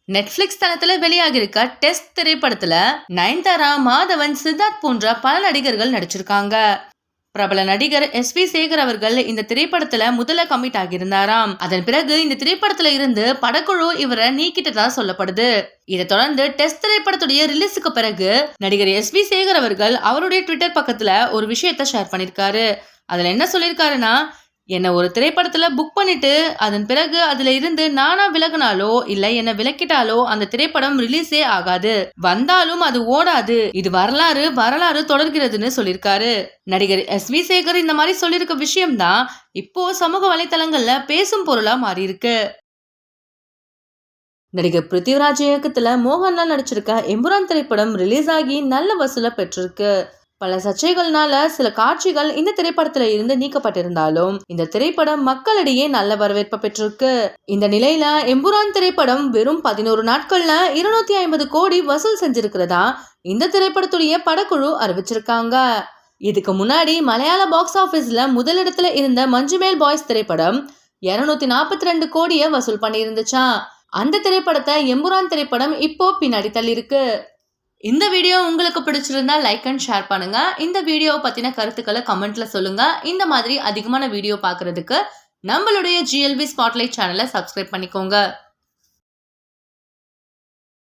Netflix தளத்துல வெளியாகி இருக்க டெஸ்ட் திரைப்படத்துல நயன்தாரா, மாதவன், சித்தார்த் போன்ற பல நடிகர்கள் நடிச்சிருக்காங்க. பிரபல நடிகர் SV சேகர் அவர்கள் இந்த திரைப்படத்துல முதல்ல கமிட் ஆகியிருந்தாராம். அதன் பிறகு இந்த திரைப்படத்துல இருந்து படக்குழு இவரை நீக்கிட்டதா சொல்லப்படுது. இதை தொடர்ந்து டெஸ்ட் திரைப்படத்துடைய ரிலீஸுக்கு பிறகு நடிகர் SV சேகர் அவர்கள் அவருடைய ட்விட்டர் பக்கத்துல ஒரு விஷயத்த ஷேர் பண்ணிருக்காரு. அதுல என்ன சொல்லிருக்காருன்னா, என்ன ஒரு திரைப்படத்துல புக் பண்ணிட்டு அதன் பிறகு அதுல இருந்து நானா விலகினாலோ இல்ல என்ன விலக்கிட்டாலோ அந்த திரைப்படம் ரிலீஸே ஆகாது, வந்தாலும் அது ஓடாது, இது வரலாறு தொடர்கிறதுன்னு சொல்லிருக்காரு. நடிகர் SV சேகர் இந்த மாதிரி சொல்லிருக்க விஷயம்தான் இப்போ சமூக வலைத்தளங்கள்ல பேசும் பொருளா மாறி இருக்கு. நடிகர் பிருத்திவிராஜ் இயக்கத்துல மோகன்லால் நடிச்சிருக்க எம்புரான் திரைப்படம் ரிலீஸ் ஆகி நல்ல வசூலை பெற்றிருக்கு. பல சர்ச்சைகள்னால சில காட்சிகள் இந்த திரைப்படத்துல இருந்து நீக்கப்பட்டிருந்தாலும் இந்த திரைப்படம் மக்களிடையே நல்ல வரவேற்பை பெற்றிருக்கு. இந்த நிலையில எம்புரான் திரைப்படம் வெறும் 11 நாட்கள்ல 250 கோடி வசூல் செஞ்சிருக்கிறதா இந்த திரைப்படத்துடைய படக்குழு அறிவிச்சிருக்காங்க. இதுக்கு முன்னாடி மலையாள பாக்ஸ் ஆபீஸ்ல முதலிடத்துல இருந்த மஞ்சுமேல் பாய்ஸ் திரைப்படம் 242 கோடியை வசூல் பண்ணி இருந்துச்சான். அந்த திரைப்படத்தை எம்புரான் திரைப்படம் இப்போ பின்னாடி தள்ளி இருக்கு. இந்த வீடியோ உங்களுக்கு பிடிச்சிருந்தா லைக் அண்ட் ஷேர் பண்ணுங்க. இந்த வீடியோவை பத்தின கருத்துக்களை கமெண்ட்ல சொல்லுங்க. இந்த மாதிரி அதிகமான வீடியோ பார்க்கிறதுக்கு நம்மளுடைய GLB ஸ்பாட்லைட் சேனலை சப்ஸ்கிரைப் பண்ணிக்கோங்க.